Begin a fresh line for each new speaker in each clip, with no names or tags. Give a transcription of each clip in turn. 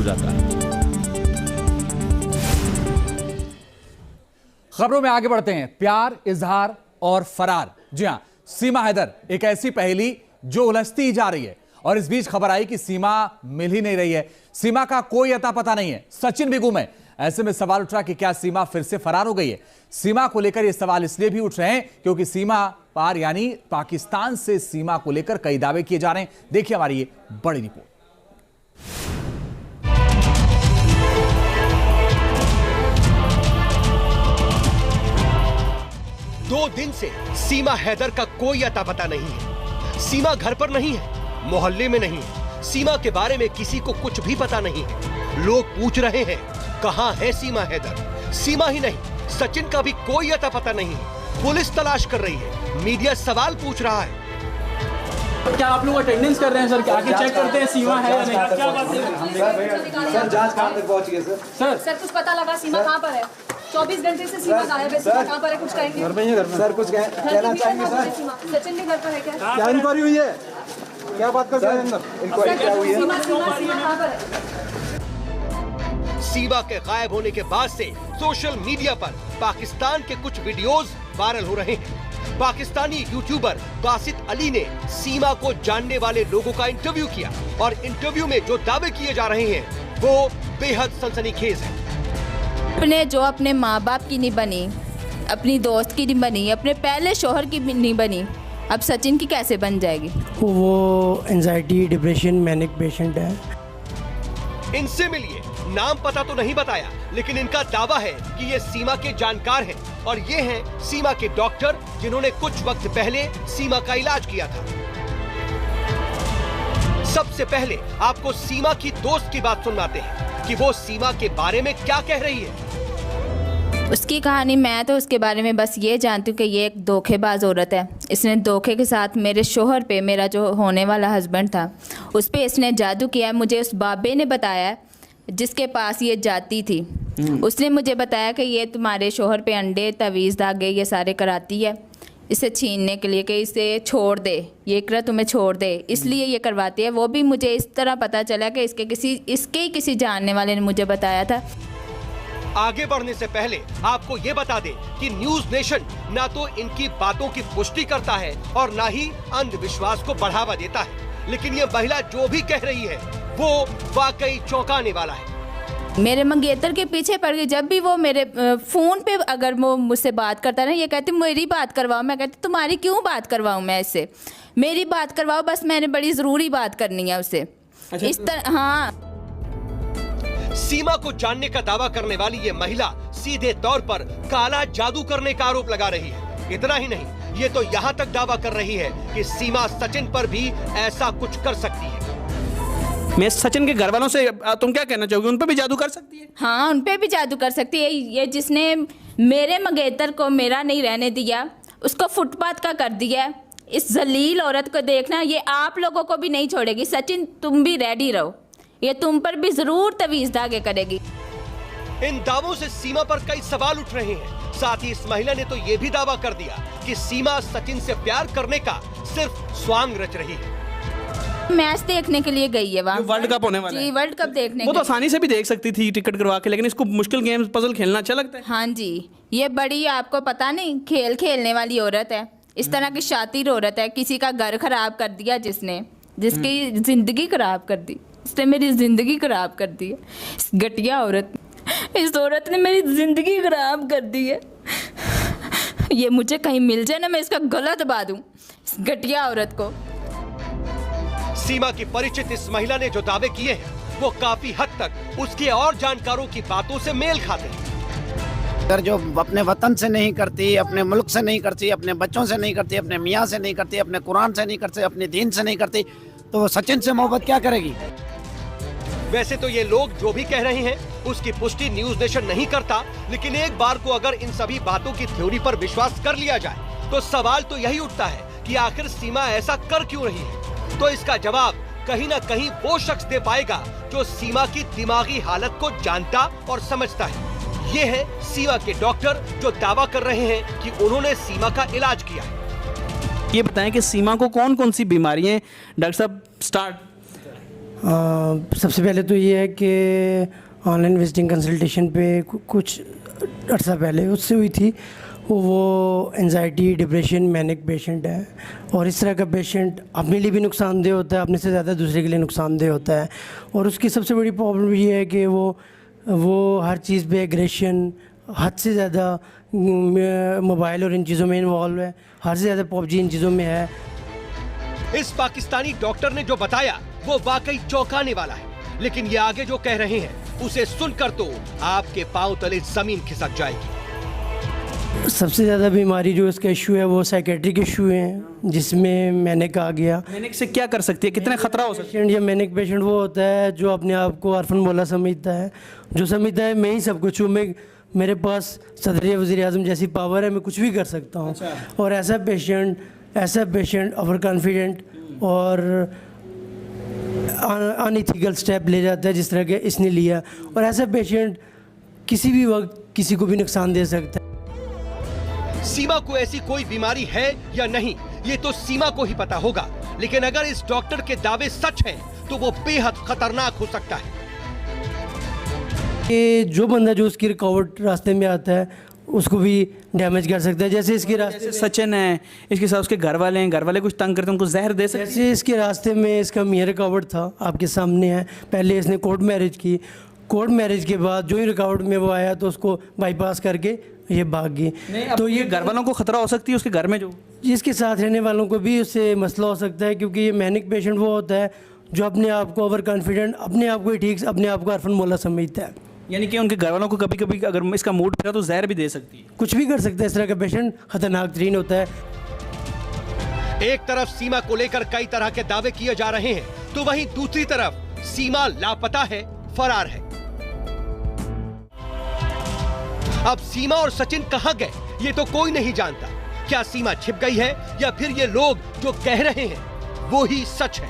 हो जाता है।
खबरों में आगे बढ़ते हैं। प्यार, इजहार और फरार। जी हां, सीमा हैदर एक ऐसी पहेली जो उलझती ही जा रही है और इस बीच खबर आई कि सीमा मिल ही नहीं रही है। सीमा का कोई अता पता नहीं है, सचिन भी गुम है। ऐसे में सवाल उठ रहा कि क्या सीमा फिर से फरार हो गई है। सीमा को लेकर ये सवाल इसलिए भी उठ रहे हैं क्योंकि सीमा पार यानी पाकिस्तान से सीमा को लेकर कई दावे किए जा रहे हैं। देखिए हमारी ये बड़ी रिपोर्ट।
2 दिन से सीमा हैदर का कोई अता पता नहीं है। सीमा घर पर नहीं है, मोहल्ले में नहीं है, सीमा के बारे में किसी को कुछ भी पता नहीं है। लोग पूछ रहे हैं कहां है सीमा हैदर। सीमा ही नहीं, सचिन का भी कोई अता पता नहीं है। पुलिस तलाश कर रही है, मीडिया सवाल पूछ रहा है।
क्या आप लोग अटेंडेंस कर रहे हैं सर? आके चेक करते हैं सीमा है या नहीं? क्या बात है
सर? जांच कहां तक पहुंच गई सर?
सर कुछ पता लगा सीमा कहां पर है? 24 घंटे से सीमा गायब है। सीमा कहां पर है? कुछ कहेंगे?
घर में ही घर में।
सर कुछ कहना चाहेंगे सर?
सचिन भी घर पर है क्या?
क्या इंक्वायरी हुई है? क्या बात कर रहे हैं अंदर?
इंक्वायरी क्या हुई है?
सीमा कहां पर है?
सीमा के गायब होने के बाद से सोशल मीडिया पर पाकिस्तान के कुछ वीडियोस वायरल हो रहे हैं। पाकिस्तानी यूट्यूबर बासित अली ने सीमा को जानने वाले लोगों का इंटरव्यू किया और इंटरव्यू में जो दावे किए जा रहे हैं वो बेहद सनसनीखेज है।
अपने माँ बाप की नहीं बनी, अपनी दोस्त की नहीं बनी, अपने पहले शोहर की भी नहीं बनी, अब सचिन की कैसे बन जाएगी?
वो एंजाइटी, डिप्रेशन, मैनिक पेशेंट है।
इनसे मिलिए। नाम पता तो नहीं बताया, लेकिन इनका दावा है कि ये सीमा के जानकार हैं और ये हैं सीमा के डॉक्टर जिन्होंने कुछ वक्त पहले सीमा का इलाज किया था। सबसे पहले आपको सीमा की दोस्त की बात सुनाते हैं कि वो सीमा के बारे में क्या कह रही है।
उसकी कहानी मैं तो उसके बारे में बस ये जानती हूँ कि ये एक धोखेबाज औरत है। इसने धोखे के साथ मेरे शोहर पे, मेरा जो होने वाला हस्बैंड था, उस पे इसने जादू किया है। मुझे उस बाबे ने बताया जिसके पास ये जाती थी, उसने मुझे बताया कि ये तुम्हारे शोहर पे अंडे, तवीज़, धागे ये सारे कराती है इसे छीनने के लिए, कि इसे छोड़ दे, ये इकरा तुम्हें छोड़ दे, इसलिए ये करवाती है। वो भी मुझे इस तरह पता चला कि इसके ही किसी जानने वाले ने मुझे बताया था।
आगे बढ़ने से पहले आपको ये बता दें कि न्यूज नेशन ना तो इनकी बातों की पुष्टि करता है और ना ही अंधविश्वास को बढ़ावा देता है, लेकिन ये महिला जो भी कह रही है वो वाकई चौंकाने वाला है।
मेरे मंगेतर के पीछे पड़ गई। जब भी वो मेरे फ़ोन पे अगर वो मुझसे बात करता ना, ये कहती मेरी बात करवाओ। मैं कहती तुम्हारी क्यों बात करवाऊँ मैं इससे? मेरी बात करवाओ बस, मैंने बड़ी ज़रूरी बात करनी है उससे। अच्छा, इस तरह। हाँ,
सीमा को जानने का दावा करने वाली ये महिला सीधे तौर पर काला जादू करने का आरोप लगा रही है। इतना ही नहीं, ये तो यहाँ तक दावा कर रही है कि सीमा सचिन पर भी ऐसा कुछ कर सकती है।
मैं सचिन के घर वालों से तुम क्या कहना चाहोगे? उन पे भी जादू कर सकती है?
हाँ, उन पे भी जादू कर सकती है। ये जिसने मेरे मंगेतर को मेरा नहीं रहने दिया, उसको फुटपाथ का कर दिया। इस जलील औरत को देखना, ये आप लोगों को भी नहीं छोड़ेगी। सचिन तुम भी रेडी रहो, ये तुम पर भी जरूर तवीज़ धागे करेगी।
इन दावों से सीमा पर कई सवाल उठ रहे हैं। साथ ही इस महिला ने तो ये भी दावा कर दिया कि सीमा सचिन से प्यार करने का सिर्फ स्वांग रच रही है।
मैच देखने के लिए गई है वहाँ।
वर्ल्ड कप होने वाला है।
जी, वर्ल्ड कप देखने।
वो तो आसानी से भी देख सकती थी टिकट करवा के, लेकिन इसको मुश्किल गेम्स, पजल खेलना अच्छा लगता है।
हाँ जी, ये बड़ी, आपको पता नहीं, खेल खेलने वाली औरत है। इस तरह की शातिर औरत है। किसी का घर खराब कर दिया जिसकी जिंदगी खराब कर दी। इसने मेरी जिंदगी खराब कर दी है। इस घटिया औरत, इस औरत ने मेरी जिंदगी खराब कर दी है। ये मुझे कहीं मिल जाए ना, मैं इसका गला दबा दूं, इस घटिया औरत को।
सीमा की परिचित इस महिला ने जो दावे किए हैं वो काफी हद तक उसके और जानकारों की बातों से मेल खाते हैं।
अगर जो अपने वतन से नहीं करती, अपने मुल्क से नहीं करती, अपने बच्चों से नहीं करती, अपने मियाँ से नहीं करती, अपने कुरान से नहीं करती, अपने दीन से नहीं करती, तो वो सचिन से मोहब्बत क्या करेगी?
वैसे तो ये लोग जो भी कह रहे हैं उसकी पुष्टि न्यूज नेशन नहीं करता, लेकिन एक बार को अगर इन सभी बातों की थ्योरी पर विश्वास कर लिया जाए तो सवाल तो यही उठता है कि आखिर सीमा ऐसा कर क्यों रही है। तो इसका जवाब कहीं ना कहीं वो शख्स दे पाएगा जो सीमा की दिमागी हालत को जानता और समझता है। ये है सीमा के डॉक्टर जो दावा कर रहे हैं कि उन्होंने सीमा का इलाज किया है।
ये बताएं कि सीमा को कौन कौन सी बीमारियां डॉक्टर साहब स्टार्ट?
सबसे पहले तो ये है कि ऑनलाइन विजिटिंग कंसल्टेशन पे कुछ अर्सा पहले उससे हुई थी। वो एंजाइटी, डिप्रेशन, मैनिक पेशेंट है और इस तरह का पेशेंट अपने लिए भी नुकसानदेह होता है, अपने से ज़्यादा दूसरे के लिए नुकसानदेह होता है। और उसकी सबसे बड़ी प्रॉब्लम ये है कि वो हर चीज़ पे एग्रेशन, हद से ज़्यादा मोबाइल और इन चीज़ों में इन्वॉल्व है, हद से ज़्यादा पबजी इन चीज़ों में है।
इस पाकिस्तानी डॉक्टर ने जो बताया वो वाकई चौंकाने वाला है, लेकिन ये आगे जो कह रहे हैं उसे सुनकर तो आपके पांव तले जमीन खिसक जाएगी।
सबसे ज़्यादा बीमारी जो इसका इशू है वो साइकेट्रिक इशू है, जिसमें मैनिक आ गया।
मैनिक से क्या कर सकती है, कितना खतरा हो सकता
पेशेंट या मैनिक पेशेंट वो होता है जो अपने आप को अरफन मौला समझता है, जो समझता है मैं ही सब कुछ हूँ, मेरे पास सदर या वज़ीर आज़म जैसी पावर है, मैं कुछ भी कर सकता हूँ। और ऐसा पेशेंट ओवर कॉन्फिडेंट और अनइथिकल स्टेप ले जाता है जिस तरह के इसने लिया। और ऐसा पेशेंट किसी भी वक्त किसी को भी नुकसान दे सकता है।
सीमा को ऐसी कोई बीमारी है या नहीं, ये तो सीमा को ही पता होगा, लेकिन अगर इस डॉक्टर के दावे सच हैं तो वो बेहद खतरनाक हो सकता है।
कि जो बंदा जो उसकी रुकावट रास्ते में आता है उसको भी डैमेज कर सकता है। जैसे इसके रास्ते
सचिन है, इसके साथ उसके घर वाले हैं, घर वाले कुछ तंग करते हैं, उनको जहर दे सकते हैं।
जैसे इसके रास्ते में इसका मियाँ रुकावट था, आपके सामने है। पहले इसने कोर्ट मैरिज की, कोर्ट मैरिज के बाद जो ही रुकावट में वो आया तो उसको बाईपास करके ये भाग गई।
तो ये घर वालों को खतरा हो सकती है, उसके घर में जो
इसके साथ रहने वालों को भी उससे मसला हो सकता है, क्योंकि ये मैनिक पेशेंट वो होता है जो अपने आप को ओवर कॉन्फिडेंट, अपने आप को ही ठीक, अपने आप को अरफन मौला समझता है।
यानी कि उनके घर वालों को कभी कभी अगर इसका मूड फिरा तो जहर भी दे सकती है,
कुछ भी कर सकता है। इस तरह का पेशेंट खतरनाक तरीन होता है।
एक तरफ सीमा को लेकर कई तरह के दावे किए जा रहे हैं, तो वहीं दूसरी तरफ सीमा लापता है, फरार है। अब सीमा और सचिन कहां गए ये तो कोई नहीं जानता। क्या सीमा छिप गई है या फिर ये लोग जो कह रहे हैं वो ही सच है?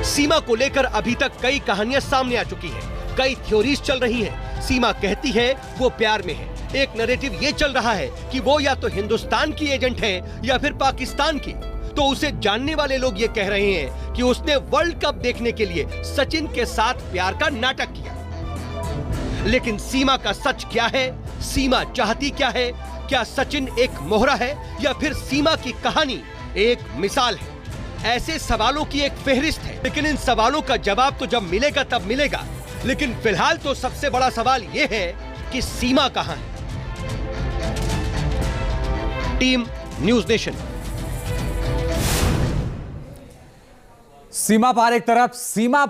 सीमा को लेकर अभी तक कई कहानियां सामने आ चुकी हैं, कई थ्योरीज चल रही हैं। सीमा कहती है वो प्यार में है, एक नैरेटिव ये चल रहा है कि वो या तो हिंदुस्तान की एजेंट है या फिर पाकिस्तान की। तो उसे जानने वाले लोग ये कह रहे हैं कि उसने वर्ल्ड कप देखने के लिए सचिन के साथ प्यार का नाटक किया। लेकिन सीमा का सच क्या है? सीमा चाहती क्या है? क्या सचिन एक मोहरा है या फिर सीमा की कहानी एक मिसाल है? ऐसे सवालों की एक फेहरिस्त है, लेकिन इन सवालों का जवाब तो जब मिलेगा तब मिलेगा। लेकिन फिलहाल तो सबसे बड़ा सवाल यह है कि सीमा कहां है? Team News Nation.
सीमा पार एक तरफ, सीमा